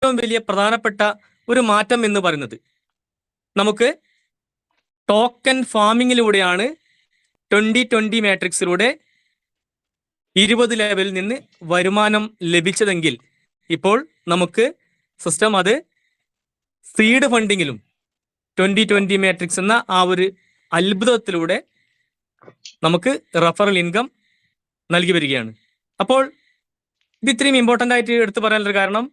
ഏറ്റവും വലിയ പ്രധാനപ്പെട്ട ഒരു മാറ്റം എന്ന് പറയുന്നത് നമുക്ക് ടോക്കൺ ഫാമിങ്ങിലൂടെയാണ് 2020 മാട്രിക്സിലൂടെ 20 ലെവലിൽ നിന്ന് വരുമാനം ലഭിച്ചതെങ്കിൽ ഇപ്പോൾ നമുക്ക് സിസ്റ്റം അത് സീഡ് ഫണ്ടിങ്ങിലും 2020 മാട്രിക്സ് എന്ന ആ ഒരു അത്ഭുതത്തിലൂടെ നമുക്ക് റഫറൽ ഇൻകം നൽകി വരികയാണ്. അപ്പോൾ ഇത് ഇത്രയും ഇമ്പോർട്ടൻ്റ് ആയിട്ട് എടുത്തു പറയാനുള്ള കാരണം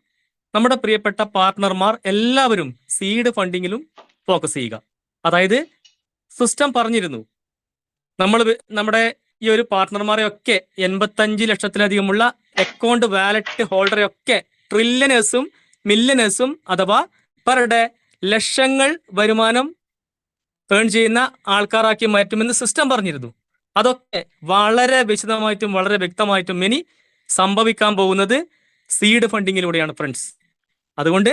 നമ്മുടെ പ്രിയപ്പെട്ട പാർട്ട്ണർമാർ എല്ലാവരും സീഡ് ഫണ്ടിങ്ങിലും ഫോക്കസ് ചെയ്യുക. അതായത് സിസ്റ്റം പറഞ്ഞിരുന്നു നമ്മുടെ ഈ ഒരു പാർട്ട്ണർമാരെ ഒക്കെ 85 ലക്ഷത്തിലധികമുള്ള അക്കൗണ്ട് വാലറ്റ് ഹോൾഡറെ ഒക്കെ ട്രില്യനേഴ്സും മില്യനേഴ്സും അഥവാ പെർ ഡേ ലക്ഷങ്ങൾ വരുമാനം ഏൺ ചെയ്യുന്ന ആൾക്കാരാക്കി മാറ്റുമെന്ന് സിസ്റ്റം പറഞ്ഞിരുന്നു. അതൊക്കെ വളരെ വിശദമായിട്ടും വളരെ വ്യക്തമായിട്ടും ഇനി സംഭവിക്കാൻ പോകുന്നത് സീഡ് ഫണ്ടിങ്ങിലൂടെയാണ് ഫ്രണ്ട്സ്. അതുകൊണ്ട്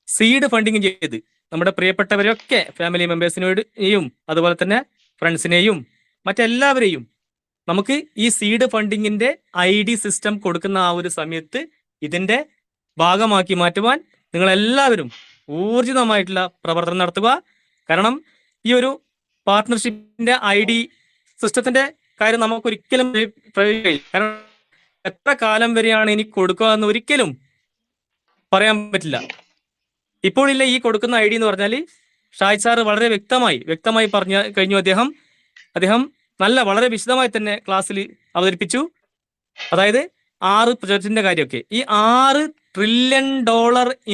സീഡ് ഫണ്ടിങ് ചെയ്ത് നമ്മുടെ പ്രിയപ്പെട്ടവരെയൊക്കെ ഫാമിലി മെമ്പേഴ്സിനെയും അതുപോലെ തന്നെ ഫ്രണ്ട്സിനെയും മറ്റെല്ലാവരെയും നമുക്ക് ഈ സീഡ് ഫണ്ടിങ്ങിന്റെ ID സിസ്റ്റം കൊടുക്കുന്ന ആ ഒരു സമയത്ത് ഇതിന്റെ ഭാഗമാക്കി മാറ്റുവാൻ നിങ്ങളെല്ലാവരും ഊർജിതമായിട്ടുള്ള പ്രവർത്തനം നടത്തുക. കാരണം ഈ ഒരു പാർട്ട്ണർഷിപ്പിന്റെ ID സിസ്റ്റത്തിന്റെ കാര്യം നമുക്കൊരിക്കലും പ്രയോഗിക്കില്ല. കാരണം എത്ര കാലം വരെയാണ് ഇനി കൊടുക്കുക എന്ന് ഒരിക്കലും പറയാൻ പറ്റില്ല. ഇപ്പോഴില്ല ഈ കൊടുക്കുന്ന ID എന്ന് പറഞ്ഞാൽ ഷാഹിദ് സാറ് വളരെ വ്യക്തമായി പറഞ്ഞു കഴിഞ്ഞു. അദ്ദേഹം വളരെ വിശദമായി തന്നെ ക്ലാസ്സിൽ അവതരിപ്പിച്ചു. അതായത് 6 പ്രൊജക്റ്റിന്റെ കാര്യമൊക്കെ ഈ $6 ട്രില്യൺ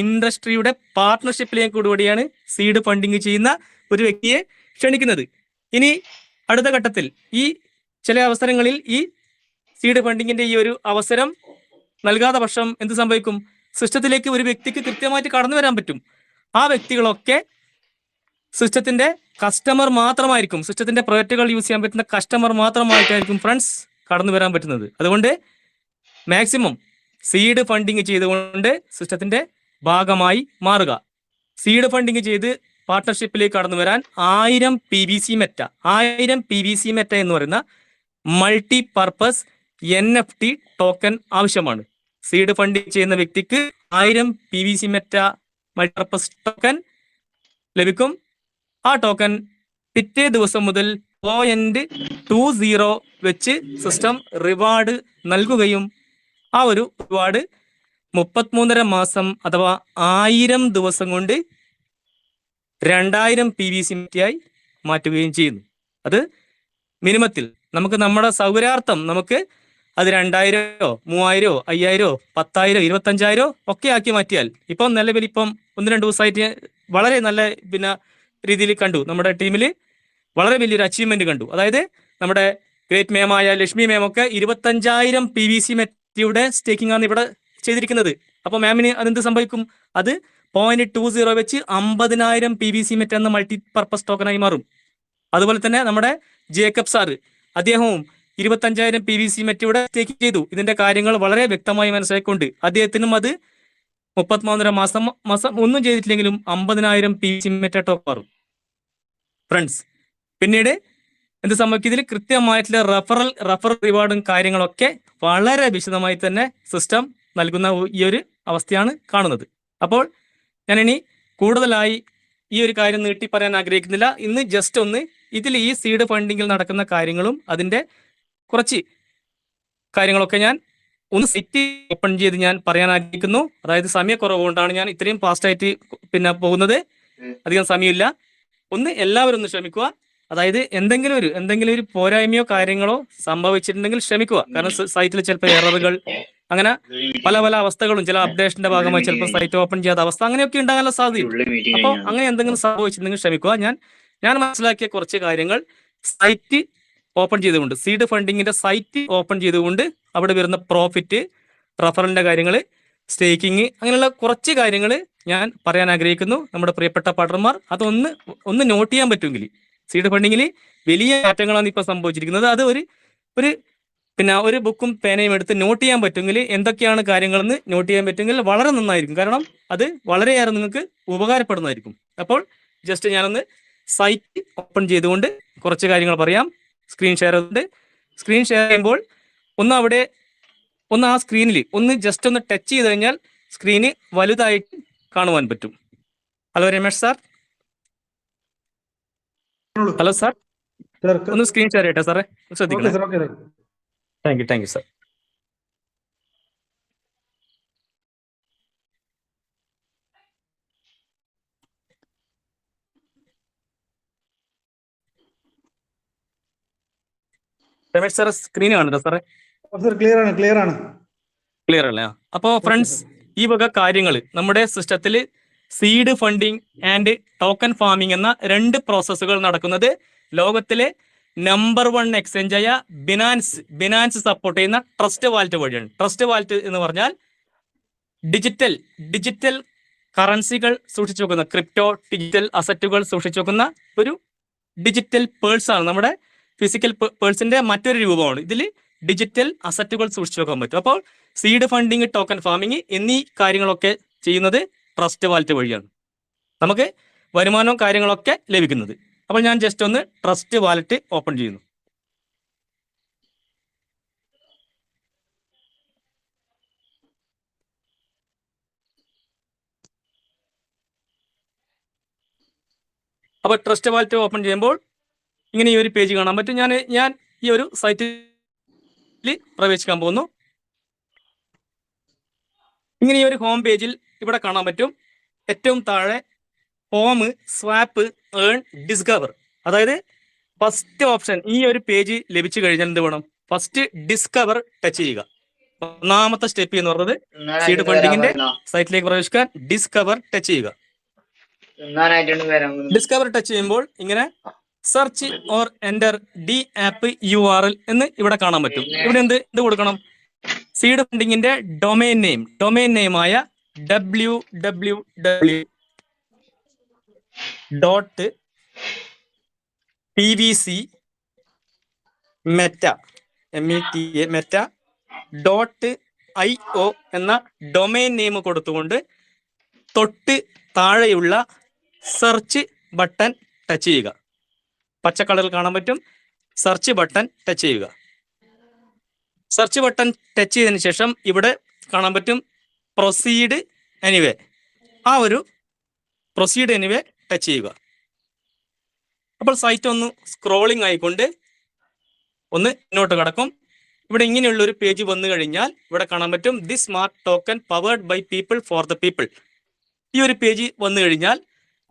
ഇൻഡസ്ട്രിയുടെ പാർട്ട്ണർഷിപ്പിലേക്ക് കൂടിയാണ് സീഡ് ഫണ്ടിങ് ചെയ്യുന്ന ഒരു വ്യക്തിയെ ക്ഷണിക്കുന്നത്. ഇനി അടുത്ത ഘട്ടത്തിൽ ഈ ചില അവസരങ്ങളിൽ ഈ സീഡ് ഫണ്ടിങ്ങിന്റെ ഈ ഒരു അവസരം നൽകാത്ത പക്ഷം എന്ത് സംഭവിക്കും? സിസ്റ്റത്തിലേക്ക് ഒരു വ്യക്തിക്ക് കൃത്യമായിട്ട് കടന്നു വരാൻ പറ്റും. ആ വ്യക്തികളൊക്കെ സിസ്റ്റത്തിന്റെ കസ്റ്റമർ മാത്രമായിരിക്കും, സിസ്റ്റത്തിന്റെ പ്രൊജക്റ്റുകൾ യൂസ് ചെയ്യാൻ പറ്റുന്ന കസ്റ്റമർ മാത്രമായിട്ടായിരിക്കും ഫ്രണ്ട്സ് കടന്നു വരാൻ പറ്റുന്നത്. അതുകൊണ്ട് മാക്സിമം സീഡ് ഫണ്ടിങ് ചെയ്തുകൊണ്ട് സിസ്റ്റത്തിന്റെ ഭാഗമായി മാറുക. സീഡ് ഫണ്ടിങ് ചെയ്ത് പാർട്ട്ണർഷിപ്പിലേക്ക് കടന്നു വരാൻ 1000 PVC മെറ്റ എന്ന് പറയുന്ന മൾട്ടി പർപ്പസ് NFT ടോക്കൺ ആവശ്യമാണ്. സീഡ് ഫണ്ടിങ് ചെയ്യുന്ന വ്യക്തിക്ക് 1000 PVC Meta multi purpose token ലഭിക്കും. ആ ടോക്കൺ പിറ്റേ ദിവസം മുതൽ 0.20 വെച്ച് സിസ്റ്റം റിവാർഡ് നൽകുകയും ആ ഒരു റിവാർഡ് 33.5 മാസം അഥവാ 1000 ദിവസം കൊണ്ട് 2000 PVC മെറ്റയായി മാറ്റുകയും ചെയ്യുന്നു. അത് മിനിമത്തിൽ നമുക്ക് നമ്മുടെ സൗകര്യാർത്ഥം നമുക്ക് അത് 2000, 3000, 5000, 10,000, 25,000 ഒക്കെ ആക്കി മാറ്റിയാൽ ഇപ്പം നിലവിൽ 1-2 ദിവസമായിട്ട് വളരെ നല്ല രീതിയിൽ കണ്ടു. നമ്മുടെ ടീമിൽ വളരെ വലിയൊരു അച്ചീവ്മെന്റ് കണ്ടു. അതായത് നമ്മുടെ ഗ്രേറ്റ് മേമായ ലക്ഷ്മി മേം ഒക്കെ 25,000 PVC മെറ്റയുടെ സ്റ്റേക്കിംഗ് ആണ് ഇവിടെ ചെയ്തിരിക്കുന്നത്. അപ്പോൾ മാമിന് അതെന്ത് സംഭവിക്കും? അത് 0.20 വെച്ച് 50,000 PVC മെറ്റ എന്ന മൾട്ടി പർപ്പസ് ടോക്കണായി മാറും. അതുപോലെ തന്നെ നമ്മുടെ ജേക്കബ് സാറ് അദ്ദേഹവും 25,000 PVC മെറ്റയുടെ സ്റ്റേക്കിംഗ് ചെയ്തു. ഇതിന്റെ കാര്യങ്ങൾ വളരെ വ്യക്തമായി മനസ്സിലാക്കിക്കൊണ്ട് അദ്ദേഹത്തിനും അത് 33.5 മാസം ഒന്നും ചെയ്തിട്ടില്ലെങ്കിലും 50,000 PVC മെറ്റ ടോക്കൺ മാറും ഫ്രണ്ട്സ്. പിന്നീട് എന്ത് സംഭവിക്കും? ഇതിൽ കൃത്യമായിട്ടുള്ള റഫറൽ റിവാർഡും കാര്യങ്ങളൊക്കെ വളരെ വിശദമായി തന്നെ സിസ്റ്റം നൽകുന്ന ഈ ഒരു അവസ്ഥയാണ് കാണുന്നത്. അപ്പോൾ ഞാനിനി കൂടുതലായി ഈ ഒരു കാര്യം നീട്ടി പറയാൻ ആഗ്രഹിക്കുന്നില്ല. ഇന്ന് ജസ്റ്റ് ഒന്ന് ഇതിൽ ഈ സീഡ് ഫണ്ടിങ്ങിൽ നടക്കുന്ന കാര്യങ്ങളും അതിന്റെ കുറച്ച് കാര്യങ്ങളൊക്കെ ഞാൻ ഒന്ന് സൈറ്റ് ഓപ്പൺ ചെയ്ത് ഞാൻ പറയാൻ ആഗ്രഹിക്കുന്നു. അതായത് സമയക്കുറവ് കൊണ്ടാണ് ഞാൻ ഇത്രയും ഫാസ്റ്റായിട്ട് പോകുന്നത്. അധികം സമയമില്ല. എല്ലാവരും ഒന്ന് ശ്രമിക്കുക. അതായത് എന്തെങ്കിലും ഒരു പോരായ്മയോ കാര്യങ്ങളോ സംഭവിച്ചിട്ടുണ്ടെങ്കിൽ ശ്രമിക്കുക. കാരണം സൈറ്റിൽ ചിലപ്പോൾ എററുകൾ അങ്ങനെ പല അവസ്ഥകളും ചില അപ്ഡേഷന്റെ ഭാഗമായി ചിലപ്പോൾ സൈറ്റ് ഓപ്പൺ ചെയ്യാത്ത അവസ്ഥ അങ്ങനെയൊക്കെ ഉണ്ടാകാനുള്ള സാധ്യതയുണ്ട്. അപ്പോൾ അങ്ങനെ എന്തെങ്കിലും സംഭവിച്ചിട്ടുണ്ടെങ്കിൽ ശ്രമിക്കുക. ഞാൻ മനസ്സിലാക്കിയ കുറച്ച് കാര്യങ്ങൾ സൈറ്റ് ഓപ്പൺ ചെയ്തുകൊണ്ട് സീഡ് ഫണ്ടിങ്ങിന്റെ സൈറ്റ് ഓപ്പൺ ചെയ്തുകൊണ്ട് അവിടെ വരുന്ന പ്രോഫിറ്റ്, റഫറലിന്റെ കാര്യങ്ങൾ, സ്റ്റേക്കിങ് അങ്ങനെയുള്ള കുറച്ച് കാര്യങ്ങൾ ഞാൻ പറയാൻ ആഗ്രഹിക്കുന്നു. നമ്മുടെ പ്രിയപ്പെട്ട പാർട്ണർമാർ അതൊന്ന് നോട്ട് ചെയ്യാൻ പറ്റുമെങ്കിൽ സീഡ് ഫണ്ടിങ്ങിൽ വലിയ മാറ്റങ്ങളാണ് ഇപ്പോൾ സംഭവിച്ചിരിക്കുന്നത്. അത് ഒരു ബുക്കും പേനയും എടുത്ത് നോട്ട് ചെയ്യാൻ പറ്റുമെങ്കിൽ എന്തൊക്കെയാണ് കാര്യങ്ങളെന്ന് നോട്ട് ചെയ്യാൻ പറ്റുമെങ്കിൽ വളരെ നന്നായിരിക്കും. കാരണം അത് വളരെയേറെ നിങ്ങൾക്ക് ഉപകാരപ്പെടുന്നതായിരിക്കും. അപ്പോൾ ജസ്റ്റ് ഞാനൊന്ന് സൈറ്റ് ഓപ്പൺ ചെയ്തുകൊണ്ട് കുറച്ച് കാര്യങ്ങൾ പറയാം. സ്ക്രീൻ ഷെയർ ചെയ്യുമ്പോൾ ആ സ്ക്രീനിൽ ജസ്റ്റ് ഒന്ന് ടച്ച് ചെയ്ത് കഴിഞ്ഞാൽ സ്ക്രീന് വലുതായിട്ട് കാണുവാൻ പറ്റും. Hello Ramesh sir. Hello sir, ഒന്ന് സ്ക്രീൻ ഷെയർ ചെയ്യട്ടെ സാറേ, ശ്രദ്ധിക്കണം. Thank you sir. Ramesh sir screen കാണുന്നുണ്ടോ സാറേ? ക്ലിയർ അല്ലേ? അപ്പോൾ ഫ്രണ്ട്സ്, ഈ വക കാര്യങ്ങൾ നമ്മുടെ സിസ്റ്റത്തിൽ seed funding and token farming എന്ന 2 പ്രോസസ്സുകൾ നടക്കുന്നത് ലോകത്തിലെ നമ്പർ 1 എക്സ്ചേഞ്ച് ആയ ബിനാൻസ് സപ്പോർട്ട് ചെയ്യുന്ന ട്രസ്റ്റ് വാലറ്റ് വഴിയാണ്. ട്രസ്റ്റ് വാലറ്റ് എന്ന് പറഞ്ഞാൽ ഡിജിറ്റൽ കറൻസികൾ സൂക്ഷിച്ചു വെക്കുന്ന, ക്രിപ്റ്റോ ഡിജിറ്റൽ അസറ്റുകൾ സൂക്ഷിച്ചു വെക്കുന്ന ഒരു ഡിജിറ്റൽ പേഴ്സ് ആണ്. നമ്മുടെ ഫിസിക്കൽ പേഴ്സിന്റെ മറ്റൊരു രൂപമാണ്. ഇതിൽ ഡിജിറ്റൽ അസറ്റുകൾ സൂക്ഷിച്ചു വെക്കാൻ പറ്റും. അപ്പോൾ സീഡ് ഫണ്ടിങ്, ടോക്കൺ ഫാമിംഗ് എന്നീ കാര്യങ്ങളൊക്കെ ചെയ്യുന്നത് ട്രസ്റ്റ് വാലറ്റ് വഴിയാണ്. നമുക്ക് വരുമാനവും കാര്യങ്ങളൊക്കെ ലഭിക്കുന്നത്. അപ്പോൾ ഞാൻ ജസ്റ്റ് ഒന്ന് ട്രസ്റ്റ് വാലറ്റ് ഓപ്പൺ ചെയ്യുന്നു. അപ്പോൾ ട്രസ്റ്റ് വാലറ്റ് ഓപ്പൺ ചെയ്യുമ്പോൾ ഇങ്ങനെ ഈ ഒരു പേജ് കാണാൻ പറ്റും. ഞാൻ ഈ ഒരു സൈറ്റിൽ പ്രവേശിക്കാൻ പോകുന്നു. ഇങ്ങനെ ഈ ഒരു ഹോം പേജിൽ ഇവിടെ കാണാൻ പറ്റും. ഏറ്റവും താഴെ ഹോം, സ്വാപ്പ്, ഏൺ, ഡിസ്കവർ. അതായത് ഫസ്റ്റ് ഓപ്ഷൻ ഈ ഒരു പേജ് ലഭിച്ചു കഴിഞ്ഞാൽ എന്ത് വേണം? ഫസ്റ്റ് ഡിസ്കവർ ടച്ച് ചെയ്യുക. ഒന്നാമത്തെ സ്റ്റെപ്പ് എന്ന് പറയുന്നത് സീഡ് ഫണ്ടിങ്ങിന്റെ സൈറ്റിലേക്ക് പ്രവേശിക്കാൻ ഡിസ്കവർ ടച്ച് ചെയ്യുക. ഡിസ്കവർ ടച്ച് ചെയ്യുമ്പോൾ ഇങ്ങനെ search or enter D app URL എന്ന് ഇവിടെ കാണാൻ പറ്റും. ഇവിടെ എന്ത് കൊടുക്കണം? സീഡ് ഫണ്ടിങ്ങിന്റെ ഡൊമൈൻ നെയിമായ www.pvc.meta.io എന്ന ഡൊമൈൻ നെയിം കൊടുത്തുകൊണ്ട് തൊട്ട് താഴെയുള്ള സെർച്ച് ബട്ടൺ ടച്ച് ചെയ്യുക. പച്ച കളറിൽ കാണാൻ പറ്റും. സെർച്ച് ബട്ടൺ ടച്ച് ചെയ്യുക. സെർച്ച് ബട്ടൺ ടച്ച് ചെയ്തതിന് ശേഷം ഇവിടെ കാണാൻ പറ്റും പ്രൊസീഡ് എനിവേ. ആ ഒരു പ്രൊസീഡ് എനിവേ ടച്ച് ചെയ്യുക. അപ്പോൾ സൈറ്റ് ഒന്ന് സ്ക്രോളിംഗ് ആയിക്കൊണ്ട് ഒന്ന് മുന്നോട്ട് കിടക്കും. ഇവിടെ ഇങ്ങനെയുള്ള ഒരു പേജ് വന്നു കഴിഞ്ഞാൽ ഇവിടെ കാണാൻ പറ്റും the smart token powered by people for the people. ഈ ഒരു പേജ് വന്നു കഴിഞ്ഞാൽ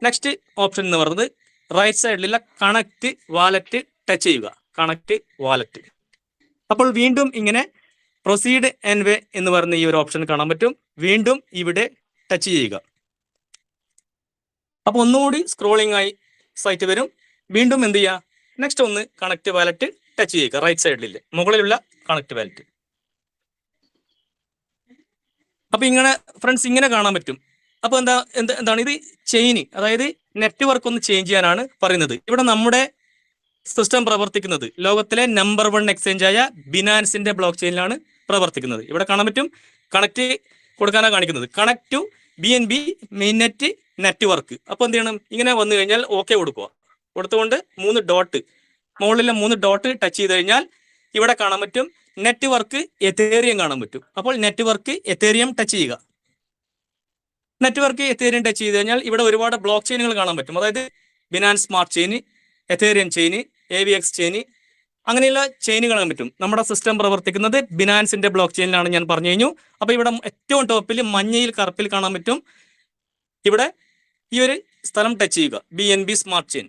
നെക്സ്റ്റ് ഓപ്ഷൻ എന്ന് പറയുന്നത് റൈറ്റ് സൈഡിലുള്ള കണക്ട് വാലറ്റ് ടച്ച് ചെയ്യുക. Connect wallet. അപ്പോൾ വീണ്ടും ഇങ്ങനെ പ്രൊസീഡ് ആൻഡ് വേ എന്ന് പറയുന്ന ഈ ഒരു ഓപ്ഷൻ കാണാൻ പറ്റും. വീണ്ടും ഇവിടെ ടച്ച് ചെയ്യുക. അപ്പോൾ ഒന്നുകൂടി സ്ക്രോളിംഗ് ആയി സൈറ്റ് വരും. വീണ്ടും എന്ത് ചെയ്യുക? നെക്സ്റ്റ് ഒന്ന് കണക്ട് വാലറ്റ് ടച്ച് ചെയ്യുക. റൈറ്റ് സൈഡിൽ മുകളിലുള്ള കണക്ട് വാലറ്റ്. അപ്പൊ ഇങ്ങനെ ഫ്രണ്ട്സ് ഇങ്ങനെ കാണാൻ പറ്റും. അപ്പൊ എന്താണ് ഇത്? ചെയിന്, അതായത് നെറ്റ്വർക്ക് ഒന്ന് ചേഞ്ച് ചെയ്യാനാണ് പറയുന്നത്. ഇവിടെ നമ്മുടെ സിസ്റ്റം പ്രവർത്തിക്കുന്നത് ലോകത്തിലെ നമ്പർ 1 എക്സ്ചേഞ്ച് ആയ ബിനാൻസിന്റെ ബ്ലോക്ക് ചെയിനിലാണ് പ്രവർത്തിക്കുന്നത്. ഇവിടെ കാണാൻ പറ്റും കണക്ട് കൊടുക്കാനാണ് കാണിക്കുന്നത്. Connect to BNB mainnet network. അപ്പോൾ എന്ത് ചെയ്യണം? ഇങ്ങനെ വന്നു കഴിഞ്ഞാൽ ഓക്കെ കൊടുക്കുക. കൊടുത്തുകൊണ്ട് 3 ഡോട്ട്, മുകളിലെ 3 ഡോട്ട് ടച്ച് ചെയ്ത് കഴിഞ്ഞാൽ ഇവിടെ കാണാൻ പറ്റും നെറ്റ്വർക്ക് എതേറിയം കാണാൻ പറ്റും. അപ്പോൾ നെറ്റ്വർക്ക് എതേറിയം ടച്ച് ചെയ്യുക. നെറ്റ്വർക്ക് എതേറിയം ടച്ച് ചെയ്ത് കഴിഞ്ഞാൽ ഇവിടെ ഒരുപാട് ബ്ലോക്ക് ചെയിനുകൾ കാണാൻ പറ്റും. അതായത് ബിനാൻസ് സ്മാർട്ട് ചെയിന്, എതേറിയം ചെയിന്, AVX ചെയിന്, അങ്ങനെയുള്ള ചെയിനുകൾ കാണാൻ പറ്റും. നമ്മുടെ സിസ്റ്റം പ്രവർത്തിക്കുന്നത് ബിനാൻസിന്റെ ബ്ലോക്ക് ചെയിനിലാണ് ഞാൻ പറഞ്ഞു കഴിഞ്ഞു. അപ്പോൾ ഇവിടെ ഏറ്റവും ടോപ്പിൽ മഞ്ഞയിൽ കറുപ്പിൽ കാണാൻ പറ്റും ഇവിടെ ഈ ഒരു സ്ഥലം ടച്ച് ചെയ്യുക, BNB സ്മാർട്ട് ചെയിൻ.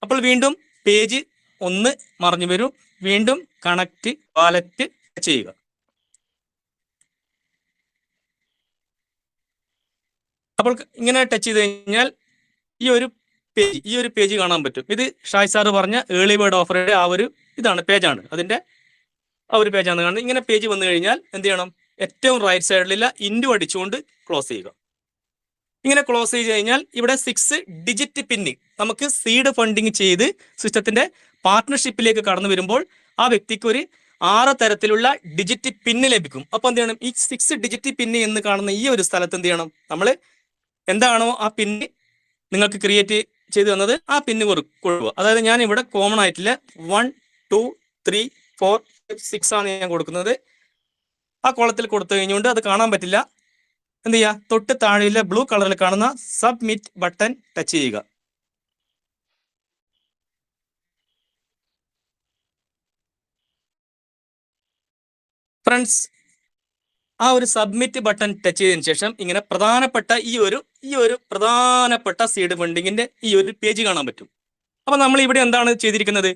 അപ്പോൾ വീണ്ടും പേജ് ഒന്ന് മറിഞ്ഞു വരും. വീണ്ടും കണക്ട് വാലറ്റ് ടച്ച് ചെയ്യുക. അപ്പോൾ ഇങ്ങനെ ടച്ച് ചെയ്ത് കഴിഞ്ഞാൽ ഈ ഒരു പേജ് കാണാൻ പറ്റും. ഇത് ഷായ് സാറ് പറഞ്ഞ ഏർലി ബേർഡ് ഓഫറുടെ ആ ഒരു പേജാണ്. അതിന്റെ ആ ഒരു പേജാണ് കാണുന്നത്. ഇങ്ങനെ പേജ് വന്നു കഴിഞ്ഞാൽ എന്ത് ചെയ്യണം? ഏറ്റവും റൈറ്റ് സൈഡിലുള്ള ഇൻഡു അടിച്ചുകൊണ്ട് ക്ലോസ് ചെയ്യുക. ഇങ്ങനെ ക്ലോസ് ചെയ്ത് കഴിഞ്ഞാൽ ഇവിടെ 6 ഡിജിറ്റ് പിന്ന് നമുക്ക് സീഡ് ഫണ്ടിങ് ചെയ്ത് സിസ്റ്റത്തിന്റെ പാർട്ട്ണർഷിപ്പിലേക്ക് കടന്നു വരുമ്പോൾ ആ വ്യക്തിക്ക് ഒരു 6 തരത്തിലുള്ള ഡിജിറ്റ് പിന്ന് ലഭിക്കും. അപ്പൊ എന്ത് ചെയ്യണം? ഈ 6 ഡിജിറ്റ് പിന്ന് എന്ന് കാണുന്ന ഈ ഒരു സ്ഥലത്ത് എന്ത് ചെയ്യണം? നമ്മൾ എന്താണോ ആ പിന്ന് നിങ്ങൾക്ക് ക്രിയേറ്റ് ചെയ്ത് തന്നത് ആ പിന്ന് കൊടുക്കുക. അതായത് ഞാൻ ഇവിടെ കോമൺ ആയിട്ടുള്ള 1 2 3 4 5 6 ആണ് ഞാൻ കൊടുക്കുന്നത്. ആ കോളത്തിൽ കൊടുത്തു കഴിഞ്ഞുകൊണ്ട് അത് കാണാൻ പറ്റില്ല. എന്ത് ചെയ്യുക, തൊട്ട് താഴെയുള്ള ബ്ലൂ കളറിൽ കാണുന്ന സബ്മിറ്റ് ബട്ടൺ ടച്ച് ചെയ്യുക. ഫ്രണ്ട്സ്, ആ ഒരു സബ്മിറ്റ് ബട്ടൺ ടച്ച് ചെയ്തതിനു ശേഷം ഇങ്ങനെ പ്രധാനപ്പെട്ട ഈ ഒരു പ്രധാനപ്പെട്ട സീഡ് ഫണ്ടിങ്ങിന്റെ ഈ ഒരു പേജ് കാണാൻ പറ്റും. അപ്പൊ നമ്മൾ ഇവിടെ എന്താണ് ചെയ്തിരിക്കുന്നത്,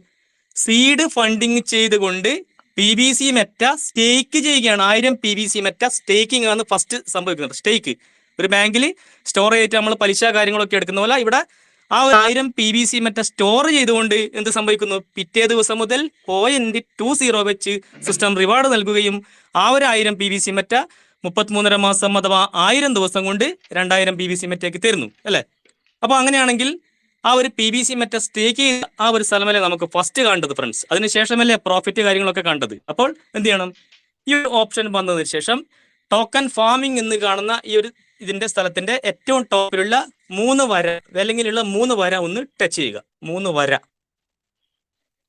സീഡ് ഫണ്ടിങ് ചെയ്തുകൊണ്ട് PVC മെറ്റ സ്റ്റേക്ക് ചെയ്യുകയാണ്. 1000 PVC മെറ്റ സ്റ്റേക്കിംഗ് ആണ് ഫസ്റ്റ് സംഭവിക്കുന്നത്. സ്റ്റേക്ക് ഒരു ബാങ്കിൽ സ്റ്റോർ ചെയ്തിട്ട് നമ്മൾ പലിശ കാര്യങ്ങളൊക്കെ എടുക്കുന്ന പോലെ ഇവിടെ ആ 1000 PVC മെറ്റ സ്റ്റോർ ചെയ്തുകൊണ്ട് എന്ത് സംഭവിക്കുന്നു, പിറ്റേ ദിവസം മുതൽ 0.20 വെച്ച് സിസ്റ്റം റിവാർഡ് നൽകുകയും ആ ഒരു 1000 PVC മെറ്റ 33.5 മാസം അഥവാ 1000 ദിവസം കൊണ്ട് 2000 PVC മെറ്റയ്ക്ക് തരുന്നു അല്ലെ. അപ്പൊ അങ്ങനെയാണെങ്കിൽ ആ ഒരു PVC മെറ്റ സ്റ്റേക്ക് ചെയ്ത ആ ഒരു സ്ഥലമല്ലേ നമുക്ക് ഫസ്റ്റ് കണ്ടത് ഫ്രണ്ട്സ്. അതിനുശേഷമല്ലേ പ്രോഫിറ്റ് കാര്യങ്ങളൊക്കെ കണ്ടത്. അപ്പോൾ എന്ത് ചെയ്യണം, ഈ ഒരു ഓപ്ഷൻ വന്നതിന് ശേഷം ടോക്കൺ ഫാമിംഗ് എന്ന് കാണുന്ന ഈ ഒരു ഇതിന്റെ സ്ഥലത്തിന്റെ ഏറ്റവും ടോപ്പിലുള്ള 3 വര അല്ലെങ്കിലുള്ള 3 വര ഒന്ന് ടച്ച് ചെയ്യുക. 3 വര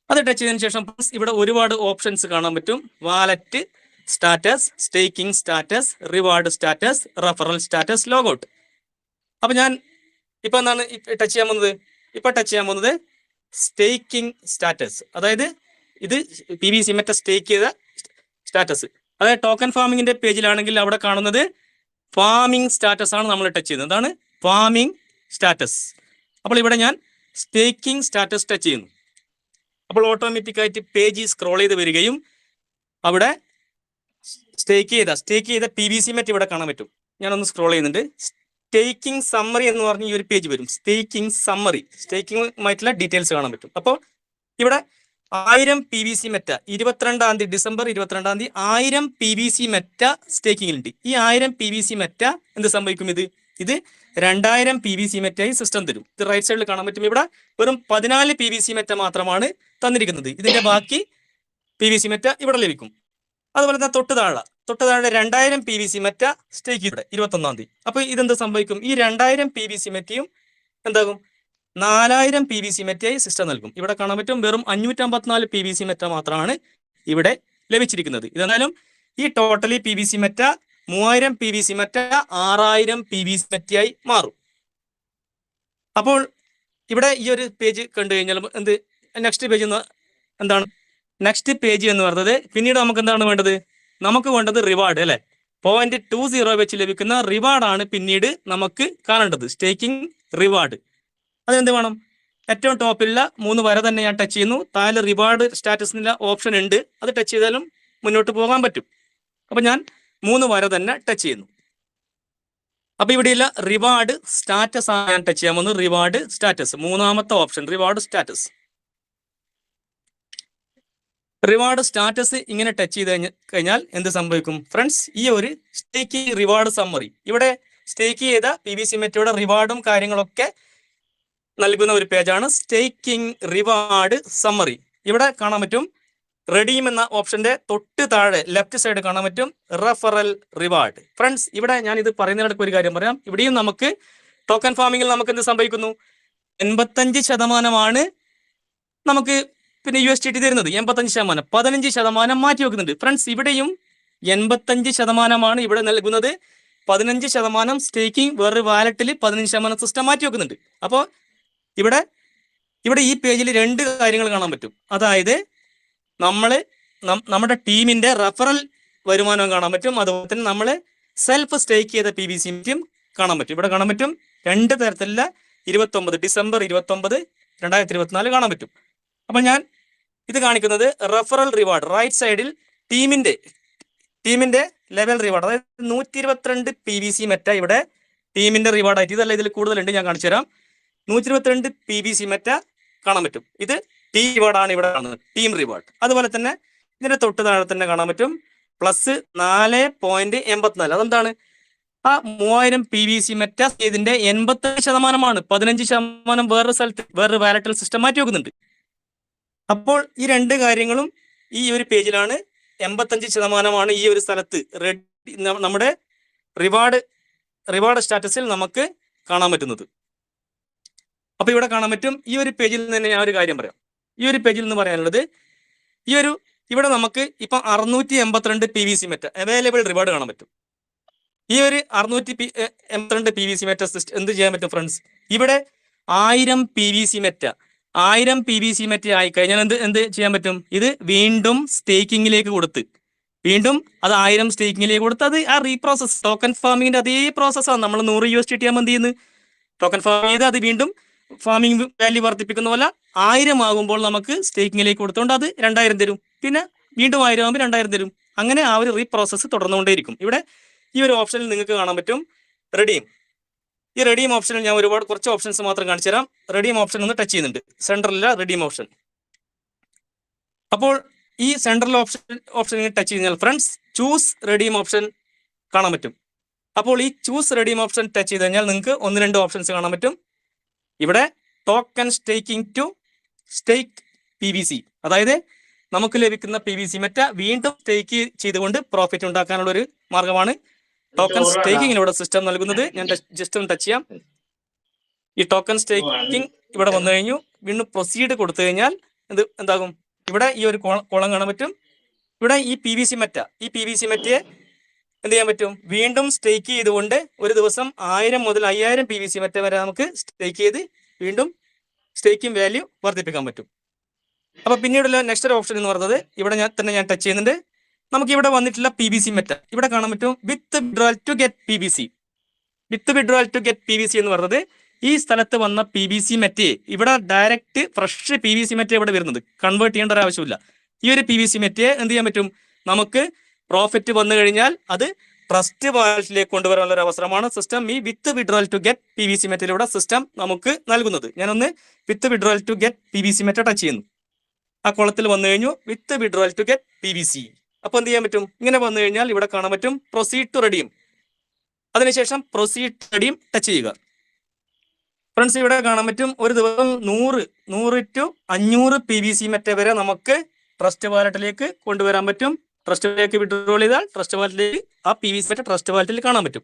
അത് ടച്ച് ചെയ്തതിനു ശേഷം ഇവിടെ ഒരുപാട് ഓപ്ഷൻസ് കാണാൻ പറ്റും. Wallet status, staking status, reward status, referral status, logout. അപ്പൊ ഞാൻ ഇപ്പൊ എന്താണ് ടച്ച് ചെയ്യാൻ പോകുന്നത് സ്റ്റേക്കിംഗ് സ്റ്റാറ്റസ്. അതായത് ഇത് PVC മെറ്റ സ്റ്റേക്ക് ചെയ്ത സ്റ്റാറ്റസ്. അതായത് ടോക്കൺ ഫാമിങ്ങിന്റെ പേജിലാണെങ്കിൽ അവിടെ കാണുന്നത് ഫാമിംഗ് സ്റ്റാറ്റസ് ആണ് നമ്മൾ ടച്ച് ചെയ്യുന്നത്. അതാണ് ഫാമിംഗ് സ്റ്റാറ്റസ്. അപ്പോൾ ഇവിടെ ഞാൻ സ്റ്റേക്കിംഗ് സ്റ്റാറ്റസ് ടച്ച് ചെയ്യുന്നു. അപ്പോൾ ഓട്ടോമാറ്റിക്കായിട്ട് പേജ് സ്ക്രോൾ ചെയ്ത് വരികയും അവിടെ സ്റ്റേക്ക് ചെയ്ത PVC മെറ്റ് ഇവിടെ കാണാൻ പറ്റും. ഞാനൊന്ന് സ്ക്രോൾ ചെയ്യുന്നുണ്ട്. സ്റ്റേക്കിംഗ് സമ്മറി എന്ന് പറഞ്ഞ ഈ ഒരു പേജ് വരും. സ്റ്റേക്കിംഗ് സമ്മറി, സ്റ്റേക്കിംഗുമായിട്ടുള്ള ഡീറ്റെയിൽസ് കാണാൻ പറ്റും. അപ്പോൾ ഇവിടെ 1000 PVC Meta December 22 1000 PVC Meta staking ഉണ്ട്. ഈ 1000 PVC മെറ്റ എന്ത് സംഭവിക്കും, ഇത് 2000 PVC മെറ്റായി സിസ്റ്റം തരും. ഇത് റൈറ്റ് സൈഡിൽ കാണാൻ പറ്റും. ഇവിടെ വെറും 14 PVC മെറ്റ മാത്രമാണ് തന്നിരിക്കുന്നത്. ഇതിന്റെ ബാക്കി PVC മെറ്റ ഇവിടെ ലഭിക്കും. അതുപോലെ തന്നെ തൊട്ട് താഴെ 2000 PVC മെറ്റ സ്റ്റേക്ക് ചെയ്ത് 21 അപ്പൊ ഇതെന്ത് സംഭവിക്കും, ഈ 2000 PVC മെറ്റയും എന്താകും 4000 PVC മെറ്റയായി സിസ്റ്റം നൽകും. ഇവിടെ കാണാൻ പറ്റും വെറും 554 PVC മെറ്റ മാത്രമാണ് ഇവിടെ ലഭിച്ചിരിക്കുന്നത്. ഇതെന്നാലും ഈ totally PVC Meta 3000 PVC Meta 6000 PVC മെറ്റയായി മാറും. അപ്പോൾ ഇവിടെ ഈ ഒരു പേജ് കണ്ടു കഴിഞ്ഞാൽ എന്ത് നെക്സ്റ്റ് പേജ് എന്താണ്, നെക്സ്റ്റ് പേജ് എന്ന് പറയുന്നത് പിന്നീട് നമുക്ക് എന്താണ് വേണ്ടത്, നമുക്ക് വേണ്ടത് റിവാർഡ് അല്ലെ. 0.20 വെച്ച് ലഭിക്കുന്ന റിവാർഡാണ് പിന്നീട് നമുക്ക് കാണേണ്ടത്, സ്റ്റേക്കിംഗ് റിവാർഡ്. അതെന്ത് വേണം, ഏറ്റവും ടോപ്പിലുള്ള 3 വര തന്നെ ഞാൻ ടച്ച് ചെയ്യുന്നു. താഴെ റിവാർഡ് സ്റ്റാറ്റസിനുള്ള ഓപ്ഷൻ ഉണ്ട്, അത് ടച്ച് ചെയ്താലും മുന്നോട്ട് പോകാൻ പറ്റും. അപ്പൊ ഞാൻ 3 വര തന്നെ ടച്ച് ചെയ്യുന്നു. അപ്പൊ ഇവിടെയുള്ള റിവാർഡ് സ്റ്റാറ്റസ് ആണ് ഞാൻ ടച്ച് ചെയ്യാൻ പോകുന്നത്. റിവാർഡ് സ്റ്റാറ്റസ്, 3ാമത്തെ option reward status. Reward status ഇങ്ങനെ ടച്ച് ചെയ്ത് കഴിഞ്ഞാൽ എന്ത് സംഭവിക്കും ഫ്രണ്ട്സ്, ഈ ഒരു സ്റ്റേക്കിംഗ് റിവാർഡ് സമ്മറി, ഇവിടെ സ്റ്റേക്ക് ചെയ്ത PVC മെറ്റയുടെ റിവാർഡും കാര്യങ്ങളൊക്കെ നൽകുന്ന ഒരു പേജാണ് സ്റ്റേക്കിംഗ് റിവാർഡ് സമ്മറി. ഇവിടെ കാണാൻ പറ്റും റെഡീം എന്ന ഓപ്ഷന്റെ തൊട്ട് താഴെ ലെഫ്റ്റ് സൈഡ് കാണാൻ പറ്റും റെഫറൽ റിവാർഡ്. ഫ്രണ്ട്സ്, ഇവിടെ ഞാൻ ഇത് പറയുന്നതിനിടയ്ക്ക് ഒരു കാര്യം പറയാം. ഇവിടെയും നമുക്ക് ടോക്കൺ ഫാമിങ്ങിൽ നമുക്ക് എന്ത് സംഭവിക്കുന്നു, 85% നമുക്ക് പിന്നെ USDT തരുന്നത്. 85%, 15% മാറ്റി വെക്കുന്നുണ്ട്. ഫ്രണ്ട്സ്, ഇവിടെയും 85% ഇവിടെ നൽകുന്നത്, 15% സ്റ്റേക്കിംഗ് വേറൊരു വാലറ്റിൽ 15% സിസ്റ്റം മാറ്റി വെക്കുന്നുണ്ട്. അപ്പോൾ ഇവിടെ ഈ പേജിൽ 2 കാര്യങ്ങൾ കാണാൻ പറ്റും. അതായത് നമ്മുടെ ടീമിന്റെ റെഫറൽ വരുമാനവും കാണാൻ പറ്റും, അതുപോലെ തന്നെ നമ്മൾ സെൽഫ് സ്റ്റേക്ക് ചെയ്ത PVC മെറ്റും കാണാൻ പറ്റും. ഇവിടെ കാണാൻ പറ്റും 2 തരത്തിലുള്ള 29 ഡിസംബർ 29 2024 കാണാൻ പറ്റും. അപ്പൊ ഞാൻ ഇത് കാണിക്കുന്നത് റെഫറൽ റിവാർഡ് റൈറ്റ് സൈഡിൽ ടീമിന്റെ ലെവൽ റിവാർഡ്, അതായത് 122 PVC മെറ്റ ഇവിടെ ടീമിന്റെ റിവാർഡ് ആയിട്ട്, ഇതല്ല ഇതിൽ കൂടുതലുണ്ട്, ഞാൻ കാണിച്ചു തരാം. 122 PVC മെറ്റ കാണാൻ പറ്റും. ഇത് ടീം റിവാർഡാണ് ഇവിടെ കാണുന്നത്, ടീം റിവാർഡ്. അതുപോലെ തന്നെ ഇതിന്റെ തൊട്ട് താഴെ തന്നെ കാണാൻ പറ്റും പ്ലസ് 4.84. അതെന്താണ്, ആ 3000 PVC മെറ്റ ഇതിന്റെ 85%, 15% വേറൊരു സ്ഥലത്ത് വേറൊരു വാലറ്റൽ സിസ്റ്റം മാറ്റി വെക്കുന്നുണ്ട്. അപ്പോൾ ഈ 2 കാര്യങ്ങളും ഈ ഒരു പേജിലാണ്. 85% ഈ ഒരു സ്ഥലത്ത് നമ്മുടെ റിവാർഡ് സ്റ്റാറ്റസിൽ നമുക്ക് കാണാൻ പറ്റുന്നത്. അപ്പൊ ഇവിടെ കാണാൻ പറ്റും. ഈ ഒരു പേജിൽ തന്നെ ഞാൻ ഒരു കാര്യം പറയാം. ഈ ഒരു പേജിൽ നിന്ന് പറയാനുള്ളത്, ഇവിടെ നമുക്ക് ഇപ്പൊ 682 PVC മെറ്റ അവൈലബിൾ റിവാർഡ് കാണാൻ പറ്റും. ഈ ഒരു 682 PVC മെറ്റ സിസ്റ്റം എന്ത് ചെയ്യാൻ പറ്റും ഫ്രണ്ട്സ്? ഇവിടെ 1000 PVC മെറ്റ 1000 PVC മെറ്റ ആയി കഴിഞ്ഞാൽ എന്ത് ചെയ്യാൻ പറ്റും? ഇത് വീണ്ടും സ്റ്റേക്കിങ്ങിലേക്ക് കൊടുത്ത് വീണ്ടും അത് 1000 സ്റ്റേക്കിങ്ങിലേക്ക് കൊടുത്ത് അത് ആ റീപ്രോസസ് ടോക്കൺ ഫാമിങ്ങിന്റെ അതേ പ്രോസസ്സാണ്. നമ്മൾ 100 USDT ആകുമ്പോൾ എന്ത് ചെയ്യുന്നു? ടോക്കൺ ഫാം ചെയ്ത് അത് വീണ്ടും ഫാമിംഗ് വാല്യൂ വർദ്ധിപ്പിക്കുന്ന പോലെ 1000 ആകുമ്പോൾ നമുക്ക് സ്റ്റേക്കിങ്ങിലേക്ക് കൊടുത്തുകൊണ്ട് അത് 2000 തരും. പിന്നെ വീണ്ടും 1000 ആകുമ്പോൾ 2000 തരും. അങ്ങനെ ആ ഒരു റീപ്രോസസ് തുടർന്നുകൊണ്ടേയിരിക്കും. ഇവിടെ ഈ ഒരു ഓപ്ഷനിൽ നിങ്ങൾക്ക് കാണാൻ പറ്റും റെഡീം. ഈ റെഡീം ഓപ്ഷനിൽ ഞാൻ കുറച്ച് ഓപ്ഷൻസ് മാത്രം കാണിച്ചു തരാം. റെഡീം ഓപ്ഷൻ ഒന്ന് ടച്ച് ചെയ്യുന്നുണ്ട്. സെൻട്രലിലെ റെഡീം ഓപ്ഷൻ. അപ്പോൾ ഈ സെൻട്രൽ ഓപ്ഷനിൽ ടച്ച് കഴിഞ്ഞാൽ ഫ്രണ്ട്സ് ചൂസ് റെഡീം ഓപ്ഷൻ കാണാൻ പറ്റും. അപ്പോൾ ഈ ചൂസ് റെഡീം ഓപ്ഷൻ ടച്ച് ചെയ്ത് കഴിഞ്ഞാൽ നിങ്ങൾക്ക് 1-2 ഓപ്ഷൻസ് കാണാൻ പറ്റും. ഇവിടെ token staking to stake PVC, അതായത് നമുക്ക് ലഭിക്കുന്ന PVC മെറ്റ വീണ്ടും സ്റ്റേക്ക് ചെയ്തുകൊണ്ട് പ്രോഫിറ്റ് ഉണ്ടാക്കാനുള്ള ഒരു മാർഗമാണ് ടോക്കൺ സ്റ്റേക്കിങ്ങിലൂടെ സിസ്റ്റം നൽകുന്നത്. ഞാൻ ജസ്റ്റ് ഒന്ന് ടച്ച് ചെയ്യാം. ഈ ടോക്കൺ സ്റ്റേക്കിംഗ് ഇവിടെ വന്നു കഴിഞ്ഞു. വീണ്ടും പ്രൊസീഡ് കൊടുത്തു കഴിഞ്ഞാൽ എന്താകും? ഇവിടെ ഈ ഒരു കോളം കാണാൻ പറ്റും. ഇവിടെ ഈ PVC മെറ്റയെ എന്ത് ചെയ്യാൻ പറ്റും? വീണ്ടും സ്റ്റേക്ക് ചെയ്തുകൊണ്ട് ഒരു ദിവസം 1000 മുതൽ 5000 PVC മെറ്റ വരെ നമുക്ക് സ്റ്റേക്ക് ചെയ്ത് വീണ്ടും സ്റ്റേക്കിംഗ് വാല്യൂ വർദ്ധിപ്പിക്കാൻ പറ്റും. അപ്പൊ പിന്നീടുള്ള നെക്സ്റ്റ് ഒരു ഓപ്ഷൻ എന്ന് പറയുന്നത് ഇവിടെ ഞാൻ ടച്ച് ചെയ്യുന്നുണ്ട്. നമുക്ക് ഇവിടെ വന്നിട്ടുള്ള PVC മെറ്റ ഇവിടെ കാണാൻ പറ്റും. വിത്ത് വിഡ്രോവൽ ടു ഗെറ്റ് PVC എന്ന് പറയുന്നത് ഈ സ്ഥലത്ത് വന്ന PVC മെറ്റയെ ഇവിടെ ഡയറക്റ്റ് ഫ്രഷ് PVC മെറ്റ ഇവിടെ വരുന്നത്, കൺവേർട്ട് ചെയ്യേണ്ട ഒരു ആവശ്യമില്ല. ഈ ഒരു PVC മെറ്റയെ എന്ത് ചെയ്യാൻ പറ്റും? നമുക്ക് പ്രോഫിറ്റ് വന്നു കഴിഞ്ഞാൽ അത് ട്രസ്റ്റ് വാലറ്റിലേക്ക് കൊണ്ടുവരാനുള്ള ഒരു അവസരമാണ് സിസ്റ്റം ഈ with withdrawal to get PVC മെറ്റയിലൂടെ സിസ്റ്റം നമുക്ക് നൽകുന്നത്. ഞാനൊന്ന് with withdrawal to get PVC Meta touch ചെയ്യുന്നു. ആ കോളത്തിൽ വന്നു കഴിഞ്ഞു with withdrawal to get PVC. അപ്പോൾ എന്ത് ചെയ്യാൻ പറ്റും? ഇങ്ങനെ വന്നു കഴിഞ്ഞാൽ ഇവിടെ കാണാൻ പറ്റും പ്രൊസീഡ് ടു റെഡീം. അതിനുശേഷം പ്രൊസീഡ് ടു റെഡീം ടച്ച് ചെയ്യുക. ഫ്രണ്ട്സ് ഇവിടെ കാണാൻ പറ്റും ഒരു ദിവസം 100 to 500 PVC മെറ്റ വരെ നമുക്ക് ട്രസ്റ്റ് വാലറ്റിലേക്ക് കൊണ്ടുവരാൻ പറ്റും. ട്രസ്റ്റിലേക്ക് വിഡ്രോൾ ചെയ്താൽ ട്രസ്റ്റ് വാലറ്റിലേക്ക് ആ PVC മെറ്റ ട്രസ്റ്റ് വാലറ്റിൽ കാണാൻ പറ്റും.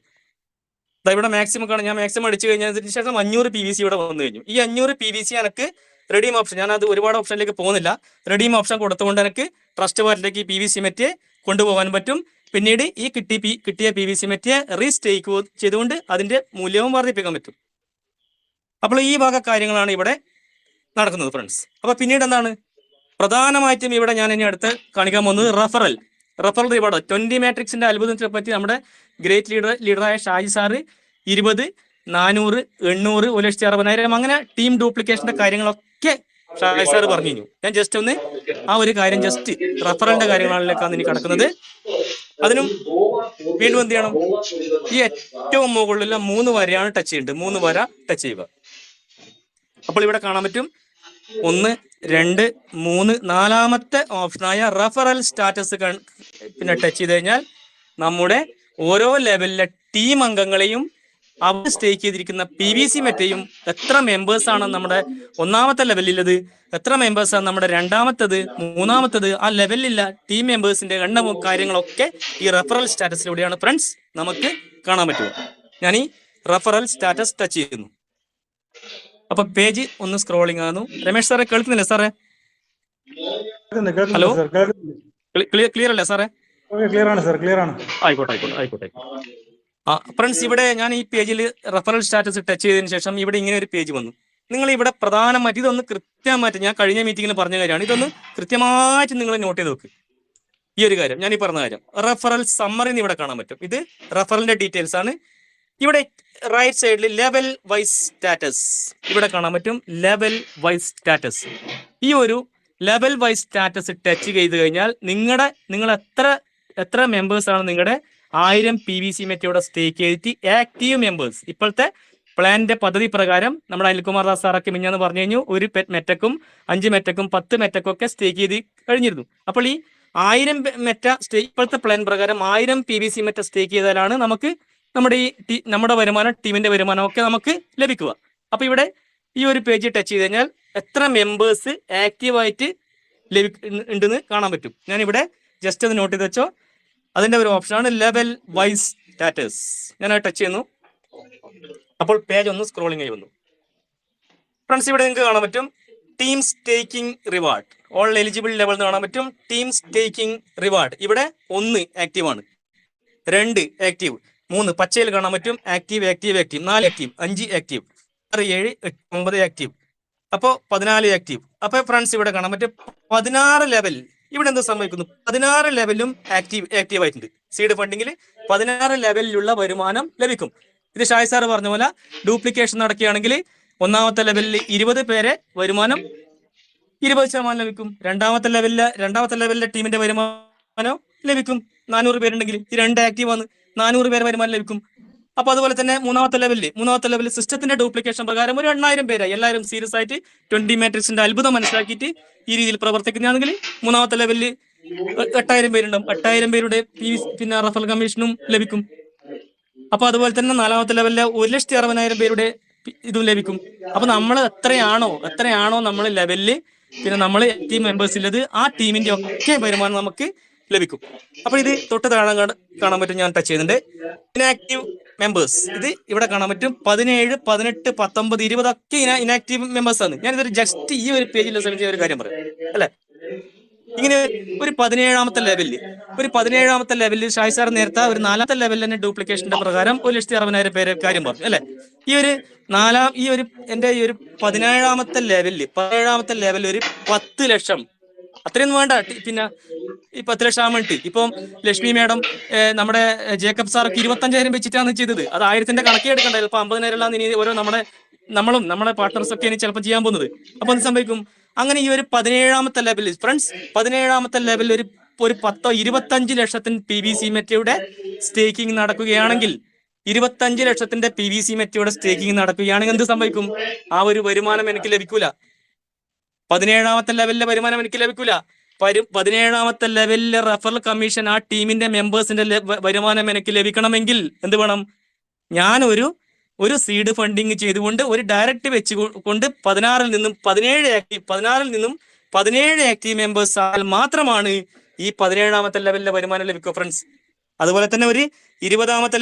ഇവിടെ മാക്സിമം കാണാം. ഞാൻ മാക്സിമം അടിച്ചു കഴിഞ്ഞതിന് ശേഷം 500 PVC ഇവിടെ വന്നു കഴിഞ്ഞു. ഈ 500 PVC എനിക്ക് റെഡീം ഓപ്ഷൻ, ഞാൻ അത് ഒരുപാട് ഓപ്ഷനിലേക്ക് പോകുന്നില്ല, റെഡീം ഓപ്ഷൻ കൊടുത്തുകൊണ്ട് എനിക്ക് ട്രസ്റ്റ് വാലറ്റിലേക്ക് PVC മെറ്റയെ കൊണ്ടുപോകാൻ പറ്റും. പിന്നീട് ഈ കിട്ടിയ PVC മെറ്റയെ റീസ്റ്റേക്ക് ചെയ്തുകൊണ്ട് അതിന്റെ മൂല്യവും വർദ്ധിപ്പിക്കാൻ പറ്റും. അപ്പോൾ ഈ വക കാര്യങ്ങളാണ് ഇവിടെ നടക്കുന്നത് ഫ്രണ്ട്സ്. അപ്പൊ പിന്നീട് എന്താണ് പ്രധാനമായിട്ടും ഇവിടെ ഞാൻ ഇനി അടുത്ത് കാണിക്കാൻ പോകുന്നത് റഫറൽ റിവാർഡ്. 20 മാട്രിക്സിന്റെ അത്ഭുതത്തെ പറ്റി നമ്മുടെ ഗ്രേറ്റ് ലീഡറായ ഷാജി സാറ് 20, 400, 800, 1,60,000 അങ്ങനെ ടീം ഡ്യൂപ്ലിക്കേഷന്റെ കാര്യങ്ങളൊക്കെ ഷാജി സാറ് പറഞ്ഞു കഴിഞ്ഞു. ഞാൻ ജസ്റ്റ് ഒന്ന് ആ ഒരു കാര്യം ജസ്റ്റ് റഫറലിന്റെ കാര്യങ്ങളിലേക്കാണ് ഇനി കിടക്കുന്നത്. അതിനും വീണ്ടും എന്ത് ചെയ്യണം? ഈ ഏറ്റവും മുകളിലുള്ള 3 വരയാണ് ടച്ച് ചെയ്യേണ്ടത്. 3 വര ടച്ച് ചെയ്യുക. അപ്പോൾ ഇവിടെ കാണാൻ പറ്റും 1, 2, 3, 4ാമത്തെ ഓപ്ഷനായ റഫറൽ സ്റ്റാറ്റസ് പിന്നെ ടച്ച് ചെയ്ത് കഴിഞ്ഞാൽ നമ്മുടെ ഓരോ ലെവലിലെ ടീം അംഗങ്ങളെയും അവർ സ്റ്റേക്ക് ചെയ്തിരിക്കുന്ന PVC മെറ്റയും എത്ര മെമ്പേഴ്സ് ആണ് നമ്മുടെ 1ാമത്തെ ലെവലിലുള്ളത്, എത്ര മെമ്പേഴ്സ് ആണ് നമ്മുടെ 2ാമത്തത്, 3ാമത്തത്, ആ ലെവലിലുള്ള ടീം മെമ്പേഴ്സിന്റെ എണ്ണവും കാര്യങ്ങളൊക്കെ ഈ റഫറൽ സ്റ്റാറ്റസിലൂടെയാണ് ഫ്രണ്ട്സ് നമുക്ക് കാണാൻ പറ്റുക. ഞാൻ ഈ റഫറൽ സ്റ്റാറ്റസ് ടച്ച് ചെയ്യുന്നു. അപ്പൊ പേജ് ഒന്ന് സ്ക്രോളിംഗ് ആകുന്നു. രമേശ് സാറെ കേൾക്കുന്നില്ലേ സാറേ? ഹലോ, ക്ലിയർ അല്ലേ സാറേ? ആയിക്കോട്ടെ. ഫ്രണ്ട്സ് ഇവിടെ ഞാൻ ഈ പേജിൽ റഫറൽ സ്റ്റാറ്റസ് ടച്ച് ചെയ്തതിനു ശേഷം ഇവിടെ ഇങ്ങനെ ഒരു പേജ് വന്നു. നിങ്ങൾ ഇവിടെ പ്രധാനമായിട്ട് ഇതൊന്ന് കൃത്യമായിട്ട്, ഞാൻ കഴിഞ്ഞ മീറ്റിംഗിൽ പറഞ്ഞ കാര്യമാണ്, ഇതൊന്ന് കൃത്യമായിട്ട് നിങ്ങൾ നോട്ട് ചെയ്ത് നോക്ക്. ഈ ഒരു കാര്യം ഞാൻ ഈ പറഞ്ഞ കാര്യം റഫറൽ സമ്മറി ഇവിടെ കാണാൻ പറ്റും. ഇത് റഫറലിന്റെ ഡീറ്റെയിൽസ് ആണ്. ഇവിടെ റൈറ്റ് സൈഡിൽ ലെവൽ വൈസ് സ്റ്റാറ്റസ് ഇവിടെ കാണാൻ പറ്റും. ലെവൽ വൈസ് സ്റ്റാറ്റസ്, ഈ ഒരു ലെവൽ വൈസ് സ്റ്റാറ്റസ് ടച്ച് ചെയ്ത് കഴിഞ്ഞാൽ നിങ്ങൾ എത്ര മെമ്പേഴ്സ് ആണ് നിങ്ങളുടെ 1000 PVC മെറ്റയുടെ സ്റ്റേക്ക് ചെയ്തിട്ട് ആക്റ്റീവ് മെമ്പേഴ്സ്. ഇപ്പോഴത്തെ പ്ലാനിന്റെ പദ്ധതി പ്രകാരം നമ്മുടെ അനിൽകുമാർ ദാസ് സാറൊക്കെ മിഞ്ഞാന്ന് പറഞ്ഞു കഴിഞ്ഞു, ഒരു മെറ്റക്കും 5 മെറ്റക്കും 10 മെറ്റക്കും ഒക്കെ സ്റ്റേക്ക് ചെയ്ത് കഴിഞ്ഞിരുന്നു. അപ്പോൾ ഈ 1000 മെറ്റ ഇപ്പോഴത്തെ പ്ലാൻ പ്രകാരം 1000 PVC മെറ്റ സ്റ്റേക്ക് ചെയ്താലാണ് നമുക്ക് നമ്മുടെ വരുമാനം, ടീമിന്റെ വരുമാനം ഒക്കെ നമുക്ക് ലഭിക്കുക. അപ്പൊ ഇവിടെ ഈ ഒരു പേജ് ടച്ച് ചെയ്ത് കഴിഞ്ഞാൽ എത്ര മെമ്പേഴ്സ് ആക്റ്റീവായിട്ട് ഉണ്ടെന്ന് കാണാൻ പറ്റും. ഞാനിവിടെ ജസ്റ്റ് അത് നോട്ട് ചെയ്ത് വെച്ചോ. അതിന്റെ ഒരു ഓപ്ഷനാണ് ലെവൽ വൈസ് സ്റ്റാറ്റസ്. ഞാൻ ടച്ച് ചെയ്യുന്നു. അപ്പോൾ പേജ് ഒന്ന് സ്ക്രോളിംഗ് ആയി വന്നു. ഫ്രണ്ട്സ് ഇവിടെ നിങ്ങൾക്ക് കാണാൻ പറ്റും team staking reward, all eligible level എന്ന് കാണാൻ പറ്റും. ടീം സ്റ്റേക്കിംഗ് റിവാർഡ് ഇവിടെ 1 ആക്റ്റീവ് ആണ്, 2 ആക്റ്റീവ്, 3 പച്ചയിൽ കാണാൻ പറ്റും active active active 4 active 5 active 6 7 8 9 active അപ്പോൾ 14 ആക്റ്റീവ്. അപ്പൊ ഫ്രണ്ട്സ് ഇവിടെ കാണാൻ പറ്റും 16 ലെവൽ. ഇവിടെ എന്ത് സംഭവിക്കുന്നു? 16 ലെവലിലും ആക്റ്റീവ് ആയിട്ടുണ്ട്. സീഡ് ഫണ്ടിങ്ങിൽ 16 ലെവലിലുള്ള വരുമാനം ലഭിക്കും. ഇത് ഷായ് സാർ പറഞ്ഞ പോലെ ഡ്യൂപ്ലിക്കേഷൻ നടക്കുകയാണെങ്കിൽ ഒന്നാമത്തെ ലെവലിൽ 20 പേരെ വരുമാനം 20% ലഭിക്കും. രണ്ടാമത്തെ ലെവലിലെ ടീമിന്റെ വരുമാനം ലഭിക്കും 400 പേരുണ്ടെങ്കിൽ. ഈ 2 ആക്റ്റീവ് ആണ്, 400 പേര് വരുമാനം ലഭിക്കും. അപ്പൊ അതുപോലെ തന്നെ മൂന്നാമത്തെ ലെവലിൽ സിസ്റ്റത്തിന്റെ ഡ്യൂപ്ലിക്കേഷൻ പ്രകാരം ഒരു 8000 പേരായി. എല്ലാവരും സീരിയസ് ആയിട്ട് 20 മാട്രിക്സിന്റെ അത്ഭുതം മനസ്സിലാക്കിയിട്ട് ഈ രീതിയിൽ പ്രവർത്തിക്കുന്നതാണെങ്കിൽ മൂന്നാമത്തെ ലെവലിൽ 8000 പേരുണ്ടാവും. 8000 പേരുടെ പിന്നെ റഫറൽ കമ്മീഷനും ലഭിക്കും. അപ്പൊ അതുപോലെ തന്നെ നാലാമത്തെ ലെവലിലെ 1,60,000 പേരുടെ ഇതും ലഭിക്കും. അപ്പൊ നമ്മൾ എത്രയാണോ നമ്മൾ ലെവലില് പിന്നെ നമ്മൾ ടീം മെമ്പേഴ്സ് ഉള്ളത് ആ ടീമിന്റെ ഒക്കെ വരുമാനം നമുക്ക് ലഭിക്കും. അപ്പൊ ഇത് തൊട്ട് താഴെ കാണാൻ പറ്റും. ഞാൻ ടച്ച് ചെയ്യുന്നുണ്ട് ഇനാക്റ്റീവ് മെമ്പേഴ്സ്. ഇത് ഇവിടെ കാണാൻ പറ്റും 17 18 19 20 ഒക്കെ ഇനാക്റ്റീവ് മെമ്പേഴ്സ് ആണ്. ഞാനിതൊരു ജസ്റ്റ് ഈ ഒരു പേജിൽ ശ്രമിച്ച ഒരു കാര്യം പറയാം അല്ലെ. ഇങ്ങനെ ഒരു 17ാമത്തെ ലെവലിൽ ഷായ് സാർ നേരത്തെ ഒരു 4ാമത്തെ ലെവലിൽ തന്നെ ഡ്യൂപ്ലിക്കേഷന്റെ പ്രകാരം 1,60,000 പേര് കാര്യം പറഞ്ഞു അല്ലെ. ഈ ഒരു എന്റെ ഈ ഒരു 17ാമത്തെ ലെവലിൽ ഒരു 10 ലക്ഷം അത്രയൊന്നും വേണ്ട. പിന്നെ ഈ 10 ലക്ഷം ആവുമ്പോൾ ഇപ്പം ലക്ഷ്മി മാഡം നമ്മുടെ ജേക്കബ് സാറൊക്കെ 25,000 വെച്ചിട്ടാണ് ചെയ്തത്. അത് 1000ന്റെ കണക്കേ എടുക്കണ്ടായിരുന്നു. ഇപ്പൊ 50,000 ഇനി ഓരോ നമ്മുടെ പാർട്ട്നേഴ്സൊക്കെ ഇനി ചിലപ്പോൾ ചെയ്യാൻ പോകുന്നത്. അപ്പൊ എന്ത് സംഭവിക്കും? അങ്ങനെ ഈ ഒരു 17ാമത്തെ ലെവലിൽ ഫ്രണ്ട്സ് 17ാമത്തെ ലെവലിൽ ഒരു 10-25 ലക്ഷത്തിന് PVC മെറ്റയുടെ സ്റ്റേക്കിംഗ് നടക്കുകയാണെങ്കിൽ 25 ലക്ഷത്തിന്റെ PVC മെറ്റയുടെ സ്റ്റേക്കിംഗ് നടക്കുകയാണെങ്കിൽ എന്ത് സംഭവിക്കും? ആ ഒരു വരുമാനം എനിക്ക് ലഭിക്കൂല. 17ാമത്തെ ലെവലിലെ വരുമാനം എനിക്ക് ലഭിക്കൂല. 17ാമത്തെ ലെവലിലെ റഫറൽ കമ്മീഷൻ ആ ടീമിന്റെ മെമ്പേഴ്സിന്റെ വരുമാനം എനിക്ക് ലഭിക്കണമെങ്കിൽ എന്ത് വേണം? ഞാൻ ഒരു സീഡ് ഫണ്ടിങ് ചെയ്തുകൊണ്ട് ഒരു ഡയറക്റ്റ് വെച്ചുകൊണ്ട് 16ൽ നിന്നും 17 ആക്റ്റീവ് മെമ്പേഴ്സ് ആയാൽ മാത്രമാണ് ഈ 17ാമത്തെ ലെവലിലെ വരുമാനം ലഭിക്കുക ഫ്രണ്ട്സ്. അതുപോലെ തന്നെ ഒരു 20ാമത്തെ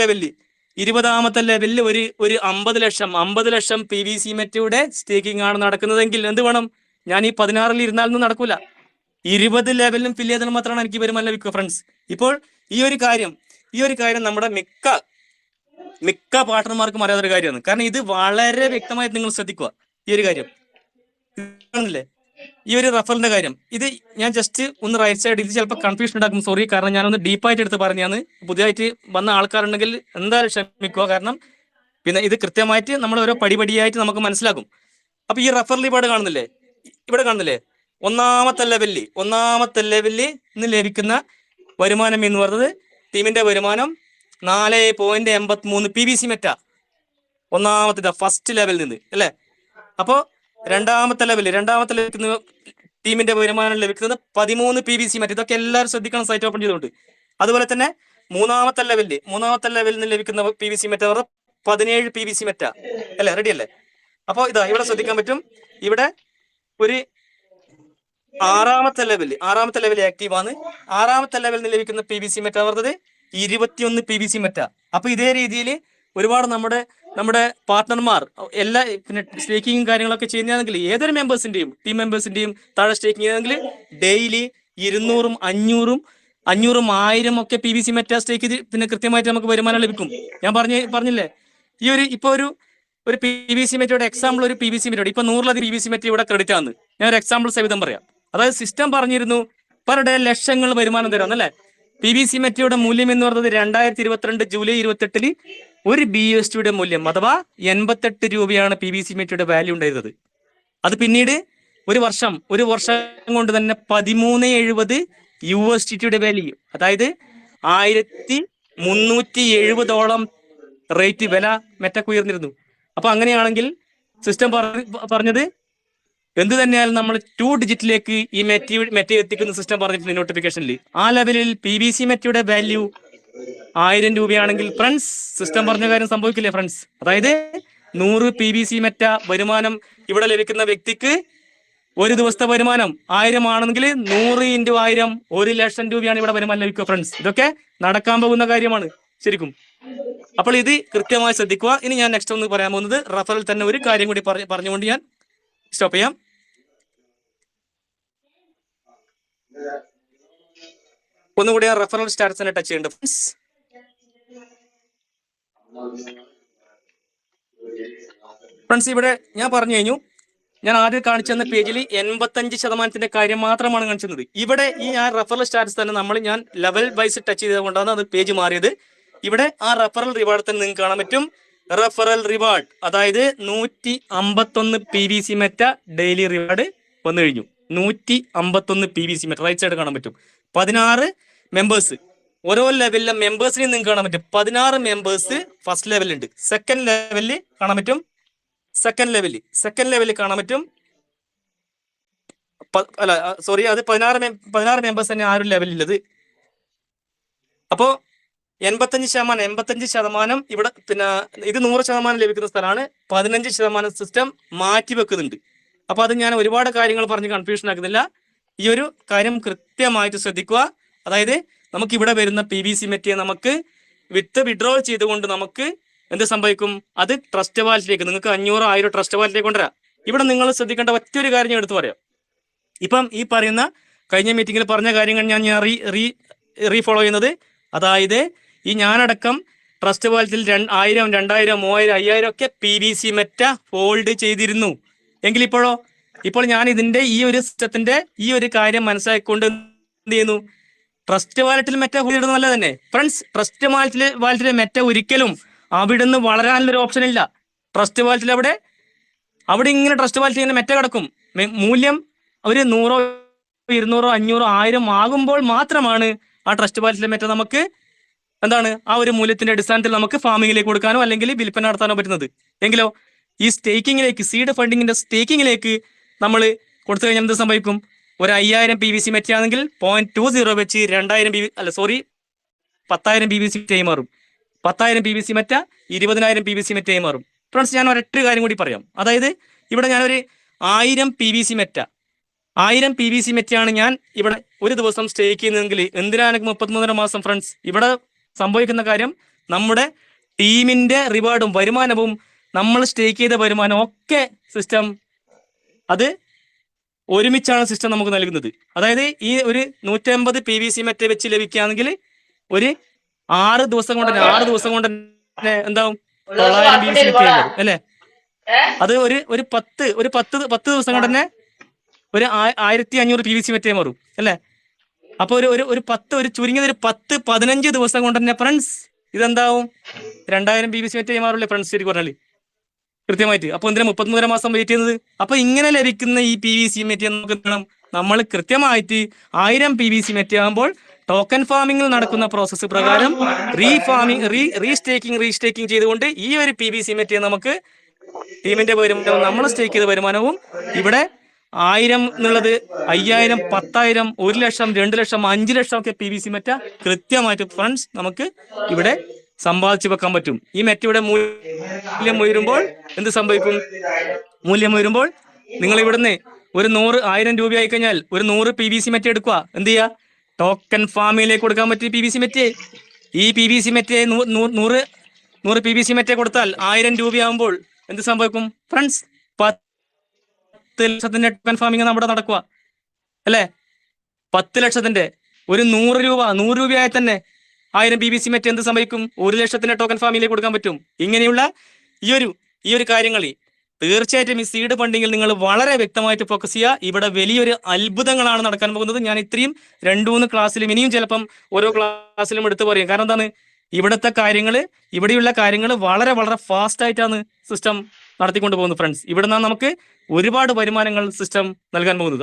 ലെവലിൽ ഒരു 50 ലക്ഷം PVC മെറ്റയുടെ സ്റ്റേക്കിംഗ് ആണ് നടക്കുന്നതെങ്കിൽ എന്ത് വേണം? ഞാൻ ഈ 16ൽ ഇരുന്നാലൊന്നും നടക്കൂല. 20 ലെവലിലും ഫില്ല് ചെയ്താൽ മാത്രമാണ് എനിക്ക് വരുമാനം ലഭിക്കുക ഫ്രണ്ട്സ്. ഇപ്പോൾ ഈ ഒരു കാര്യം നമ്മുടെ മിക്ക പാർട്ട്ണർമാർക്കും അറിയാത്തൊരു കാര്യമാണ്. കാരണം ഇത് വളരെ വ്യക്തമായി നിങ്ങൾ ശ്രദ്ധിക്കുക. ഈ ഒരു കാര്യം ആണല്ലേ, ഈ ഒരു റഫറിന്റെ കാര്യം. ഇത് ഞാൻ ജസ്റ്റ് ഒന്ന് റൈറ്റ് സൈഡ്, ഇത് ചിലപ്പോൾ കൺഫ്യൂഷൻ ഉണ്ടാക്കും, സോറി. കാരണം ഞാനൊന്ന് ഡീപ്പായിട്ട് എടുത്ത് പറഞ്ഞാണ്. പുതിയതായിട്ട് വന്ന ആൾക്കാരുണ്ടെങ്കിൽ എന്തായാലും ക്ഷമിക്കുക. കാരണം പിന്നെ ഇത് കൃത്യമായിട്ട് നമ്മൾ ഓരോ പടിപടിയായിട്ട് നമുക്ക് മനസ്സിലാക്കും. അപ്പൊ ഈ റഫറൽ ഇവിടെ കാണുന്നില്ലേ? ഒന്നാമത്തെ ലെവലിൽ നിന്ന് ലഭിക്കുന്ന വരുമാനം എന്ന് പറയുന്നത് ടീമിന്റെ വരുമാനം 4.83 PVC മെറ്റ. ഒന്നാമത്തെ ഫസ്റ്റ് ലെവലിൽ നിന്ന് അല്ലെ. അപ്പോ രണ്ടാമത്തെ ലെവലിൽ ടീമിന്റെ വരുമാനം ലഭിക്കുന്നത് 13 PVC മെറ്റ. ഇതൊക്കെ എല്ലാവരും ശ്രദ്ധിക്കണം, സൈറ്റ് ഓപ്പൺ ചെയ്തുകൊണ്ട്. അതുപോലെ തന്നെ മൂന്നാമത്തെ ലെവലിൽ നിന്ന് ലഭിക്കുന്ന PVC മെറ്റ 17 PVC മെറ്റ അല്ലെ. റെഡി അല്ലേ? അപ്പൊ ഇവിടെ ശ്രദ്ധിക്കാൻ പറ്റും. ഇവിടെ ഒരു ആറാമത്തെ ലെവൽ ആക്റ്റീവ് ആണ്. 6ാമത്തെ ലെവലിൽ നിന്ന് ലഭിക്കുന്ന PVC മെറ്റ പറഞ്ഞത് 21 PVC മെറ്റ. അപ്പൊ ഇതേ രീതിയിൽ ഒരുപാട് നമ്മുടെ പാർട്ട്ണർമാർ എല്ലാ പിന്നെ സ്റ്റേക്കിങ്ങും കാര്യങ്ങളൊക്കെ ചെയ്യുന്നതാണെങ്കിൽ ഏതൊരു ടീം മെമ്പേഴ്സിന്റെയും താഴെ സ്റ്റേക്കിംഗ് ചെയ്യുന്നതെങ്കിൽ ഡെയിലി 200ഉം 500ഉം 1000 ഒക്കെ PVC മെറ്റ സ്റ്റേക്ക് ചെയ്ത് പിന്നെ കൃത്യമായിട്ട് നമുക്ക് വരുമാനം ലഭിക്കും. ഞാൻ പറഞ്ഞില്ലേ, ഇപ്പൊ ഒരു PVC മെറ്റയുടെ എക്സാമ്പിൾ, ഒരു PVC മെറ്റയുടെ ഇപ്പൊ 100ലധികം PVC മെറ്റ ഇവിടെ ക്രെഡിറ്റ് ആണ്. ഞാൻ ഒരു എക്സാമ്പിൾ സഹിതം പറയാം. അതായത് സിസ്റ്റം പറഞ്ഞിരുന്നു പെർ ഡേ ലക്ഷങ്ങൾ വരുമാനം തരാന്നല്ലേ. PVC മെറ്റയുടെ മൂല്യം എന്ന് പറയുന്നത് 2022 ജൂലൈ 28 ഒരു BUSDയുടെ മൂല്യം അഥവാ 88 രൂപയാണ് PVC മെറ്റയുടെ വാല്യൂ ഉണ്ടായിരുന്നത്. അത് പിന്നീട് ഒരു വർഷം കൊണ്ട് തന്നെ 1370 USDയുടെ വാല്യൂ, അതായത് 1370ഓളം റേറ്റ് വില മെറ്റക്ക് ഉയർന്നിരുന്നു. അപ്പൊ അങ്ങനെയാണെങ്കിൽ സിസ്റ്റം പറഞ്ഞത് എന്ത് തന്നെയായാലും നമ്മൾ 2 ഡിജിറ്റിലേക്ക് ഈ മെറ്റ എത്തിക്കുന്ന സിസ്റ്റം പറഞ്ഞിട്ടുണ്ട് നോട്ടിഫിക്കേഷനിൽ. ആ ലെവലിൽ PVC മെറ്റയുടെ വാല്യൂ 1000 രൂപയാണെങ്കിൽ ഫ്രണ്ട്സ് സിസ്റ്റം പറഞ്ഞ കാര്യം സംഭവിക്കില്ലേ ഫ്രണ്ട്സ്? അതായത് 100 PVC മെറ്റ വരുമാനം ഇവിടെ ലഭിക്കുന്ന വ്യക്തിക്ക് ഒരു ദിവസത്തെ വരുമാനം 1000 ആണെങ്കിൽ 100 × 1000 1 ലക്ഷം രൂപയാണ് ഇവിടെ വരുമാനം ലഭിക്കുക ഫ്രണ്ട്സ്. ഇതൊക്കെ നടക്കാൻ പോകുന്ന കാര്യമാണ് ശരിക്കും. അപ്പോൾ ഇത് കൃത്യമായി ശ്രദ്ധിക്കുക. ഇനി ഞാൻ നെക്സ്റ്റ് ഒന്ന് പറയാൻ പോകുന്നത് റഫറൽ തന്നെ ഒരു കാര്യം കൂടി പറഞ്ഞുകൊണ്ട് ഞാൻ സ്റ്റോപ്പ് ചെയ്യാം. ഒന്നുകൂടി ആ റഫറൽ സ്റ്റാറ്റസിനെ ടച്ച് ചെയ്യുന്നുണ്ട് ഫ്രണ്ട്സ്. ഫ്രണ്ട്സ്, ഇവിടെ ഞാൻ പറഞ്ഞു കഴിഞ്ഞു. ഞാൻ ആദ്യം കാണിച്ചു തന്ന പേജിൽ 85% കാര്യം മാത്രമാണ് കാണിച്ചത്. ഇവിടെ ഈ ആ റെഫറൽ സ്റ്റാറ്റസ് തന്നെ ഞാൻ ലെവൽ വൈസ് ടച്ച് ചെയ്തുകൊണ്ടാണ് അത് പേജ് മാറിയത്. ഇവിടെ ആ റെഫറൽ റിവാർഡ് തന്നെ നിങ്ങൾക്ക് കാണാൻ പറ്റും. റെഫറൽ റിവാർഡ്, അതായത് 151 PVC മെറ്റ ഡെയിലി റിവാർഡ് വന്നു കഴിഞ്ഞു. 151 PVC മെറ്റ റൈറ്റ് സൈഡ് കാണാൻ പറ്റും. 16 മെമ്പേഴ്സ്, ഓരോ ലെവലിലെ മെമ്പേഴ്സിനെ നിങ്ങൾക്ക് കാണാൻ പറ്റും. 16 മെമ്പേഴ്സ് ഫസ്റ്റ് ലെവലുണ്ട്. സെക്കൻഡ് ലെവലിൽ കാണാൻ പറ്റും. സെക്കൻഡ് ലെവലിൽ കാണാൻ പറ്റും. അല്ല സോറി, അത് 16 മെമ്പേഴ്സ് തന്നെ ആ ഒരു ലെവലിലുള്ളത്. അപ്പോ 85% ഇവിടെ പിന്നെ ഇത് 100% ലഭിക്കുന്ന സ്ഥലമാണ്. 15% സിസ്റ്റം മാറ്റി വെക്കുന്നുണ്ട്. അപ്പൊ അത് ഞാൻ ഒരുപാട് കാര്യങ്ങൾ പറഞ്ഞ് കൺഫ്യൂഷൻ ആക്കുന്നില്ല. ഈ ഒരു കാര്യം കൃത്യമായിട്ട് ശ്രദ്ധിക്കുക. അതായത് നമുക്ക് ഇവിടെ വരുന്ന PVC മെറ്റീരിയൽ നമുക്ക് വിഡ്രോൾ ചെയ്തുകൊണ്ട് നമുക്ക് എന്ത് സംഭവിക്കും? അത് ട്രസ്റ്റ് വാലറ്റിലേക്ക് നിങ്ങൾക്ക് 500 1000 ട്രസ്റ്റ് വാലറ്റിലേക്ക് കൊണ്ടുവരാം. ഇവിടെ നിങ്ങൾ ശ്രദ്ധിക്കേണ്ട ഒറ്റൊരു കാര്യം ഞാൻ എടുത്തു പറയാം. ഇപ്പം ഈ പറയുന്ന കഴിഞ്ഞ മീറ്റിംഗിൽ പറഞ്ഞ കാര്യങ്ങൾ ഞാൻ റീഫോളോ ചെയ്യുന്നത്. അതായത് ഈ ഞാനടക്കം ട്രസ്റ്റ് വാലറ്റിൽ 1000 2000 3000 5000 ഒക്കെ PVC മെറ്റ ഹോൾഡ് ചെയ്തിരുന്നു. എങ്കിൽ ഇപ്പോൾ ഞാൻ ഇതിന്റെ ഈ ഒരു സിസ്റ്റത്തിന്റെ ഈ ഒരു കാര്യം മനസ്സിലാക്കിക്കൊണ്ട് എന്ത് ചെയ്യുന്നു? ട്രസ്റ്റ് വാലറ്റിൽ മെറ്റ ഹോൾഡ് ചെയ്യുന്നത് നല്ലത് തന്നെ ഫ്രണ്ട്സ്. ട്രസ്റ്റ് വാലറ്റിലെ മെറ്റ ഒരിക്കലും അവിടുന്ന് വളരാനുള്ളൊരു ഓപ്ഷൻ ഇല്ല. ട്രസ്റ്റ് വാലറ്റിൽ അവിടെ ഇങ്ങനെ ട്രസ്റ്റ് വാലറ്റ് ഇങ്ങനെ മെറ്റ കിടക്കും. മൂല്യം ഒരു 100 200 500 1000 ആകുമ്പോൾ മാത്രമാണ് ആ ട്രസ്റ്റ് വാലറ്റിലെ മെറ്റ നമുക്ക് എന്താണ് ആ ഒരു മൂല്യത്തിന്റെ അടിസ്ഥാനത്തിൽ നമുക്ക് ഫാമിങ്ങിലേക്ക് കൊടുക്കാനോ അല്ലെങ്കിൽ വിൽപ്പന നടത്താനോ പറ്റുന്നത്. എങ്കിലോ ഈ സ്റ്റേക്കിങ്ങിലേക്ക്, സീഡ് ഫണ്ടിങ്ങിന്റെ സ്റ്റേക്കിങ്ങിലേക്ക് നമ്മൾ കൊടുത്തു കഴിഞ്ഞാൽ എന്ത് സംഭവിക്കും? ഒരു 5000 PVC മെറ്റ ആണെങ്കിൽ 0.20 വെച്ച് 10,000 PVC മെറ്റയായി മാറും. 10,000 PVC മെറ്റ 20,000 PVC മെറ്റയായി മാറും. ഫ്രണ്ട്സ്, ഞാൻ ഒരൊറ്റ കാര്യം കൂടി പറയാം. അതായത് ഇവിടെ ഞാനൊരു 1000 PVC മെറ്റയാണ് ഞാൻ ഇവിടെ ഒരു ദിവസം സ്റ്റേക്ക് ചെയ്യുന്നതെങ്കിൽ എന്തിനാണ് 33 മാസം? ഫ്രണ്ട്സ്, ഇവിടെ സംഭവിക്കുന്ന കാര്യം നമ്മുടെ ടീമിന്റെ റിവാർഡും വരുമാനവും നമ്മൾ സ്റ്റേക്ക് ചെയ്ത വരുമാനവും ഒക്കെ സിസ്റ്റം അത് ഒരുമിച്ചാണ് സിസ്റ്റം നമുക്ക് നൽകുന്നത്. അതായത് ഈ ഒരു 150 PVC മെറ്റ വെച്ച് ലഭിക്കുകയാണെങ്കിൽ ഒരു 6 ദിവസം കൊണ്ട് തന്നെ എന്താവും? 900 PVC മെറ്റ അല്ലേ? അത് ഒരു 10 ദിവസം കൊണ്ട് തന്നെ ഒരു 1500 PVC മെറ്റ മാറും അല്ലേ? അപ്പൊ ഒരു ചുരുങ്ങിയത് ഒരു 10-15 ദിവസം കൊണ്ട് തന്നെ ഫ്രണ്ട്സ് ഇതെന്താവും? 2000 PVC മെറ്റ മാറില്ലേ ഫ്രണ്ട്സ്? ശരി പറഞ്ഞാല് കൃത്യമായിട്ട്. അപ്പൊ എന്തിനാ 33 മാസം വെയിറ്റ് ചെയ്യുന്നത്? അപ്പൊ ഇങ്ങനെ ലഭിക്കുന്ന ഈ PVC മെറ്റ നമുക്ക് എന്താണ്? നമ്മൾ കൃത്യമായിട്ട് 1000 PVC മെറ്റ ആകുമ്പോൾ ടോക്കൺ ഫാമിംഗിൽ നടക്കുന്ന പ്രോസസ്സ് പ്രകാരം റീസ്റ്റേക്കിംഗ് ചെയ്തുകൊണ്ട് ഈ ഒരു PVC മെറ്റ നമുക്ക് ടീമിന്റെ വരുമാനവും നമ്മൾ സ്റ്റേക്ക് ചെയ്ത വരുമാനവും ഇവിടെ 1000 എന്നുള്ളത് 5000 10,000 1 ലക്ഷം 2 ലക്ഷം 5 ലക്ഷം ഒക്കെ PVC മെറ്റ കൃത്യമായിട്ട് ഫ്രണ്ട്സ് നമുക്ക് ഇവിടെ സമ്പാദിച്ചു വെക്കാൻ പറ്റും. ഈ മെറ്റയുടെ മൂല്യം ഉയരുമ്പോൾ എന്ത് സംഭവിക്കും? മൂല്യം ഉയരുമ്പോൾ നിങ്ങൾ ഇവിടുന്ന് ഒരു 1000 രൂപയായി കഴിഞ്ഞാൽ ഒരു 100 PVC മെറ്റ എടുക്കുക. എന്ത് ചെയ്യുക? ടോക്കൺ ഫാമിലേക്ക് കൊടുക്കാൻ പറ്റിയ PVC മെറ്റ. ഈ PVC മെറ്റ 100 PVC മെറ്റ കൊടുത്താൽ 1000 രൂപയാകുമ്പോൾ എന്ത് സംഭവിക്കും ഫ്രണ്ട്സ്? 10 ലക്ഷത്തിന്റെ ടോക്കൺ ഫാമിംഗ് നമ്മുടെ നടക്കുക അല്ലേ? 10 ലക്ഷത്തിന്റെ ഒരു 100 രൂപയായി തന്നെ 1000 PVC മെറ്റ എന്ത് സംഭവിക്കും? 1 ലക്ഷത്തിന്റെ ടോക്കൺ ഫാമിലേക്ക് കൊടുക്കാൻ പറ്റും. ഇങ്ങനെയുള്ള ഈ ഒരു കാര്യങ്ങളിൽ തീർച്ചയായിട്ടും ഈ സീഡ് ഫണ്ടിങ്ങിൽ നിങ്ങൾ വളരെ വ്യക്തമായിട്ട് ഫോക്കസ് ചെയ്യുക. ഇവിടെ വലിയൊരു അത്ഭുതങ്ങളാണ് നടക്കാൻ പോകുന്നത്. ഞാൻ ഇത്രയും 2-3 ക്ലാസ്സിലും ഇനിയും ചിലപ്പം ഓരോ ക്ലാസ്സിലും എടുത്തു പറയും. കാരണം എന്താണ്? ഇവിടെയുള്ള കാര്യങ്ങൾ വളരെ വളരെ ഫാസ്റ്റ് ആയിട്ടാണ് സിസ്റ്റം നടത്തിക്കൊണ്ട് പോകുന്നത് ഫ്രണ്ട്സ്. ഇവിടെ നിന്നാണ് നമുക്ക് ഒരുപാട് വരുമാനങ്ങൾ സിസ്റ്റം നൽകാൻ പോകുന്നത്.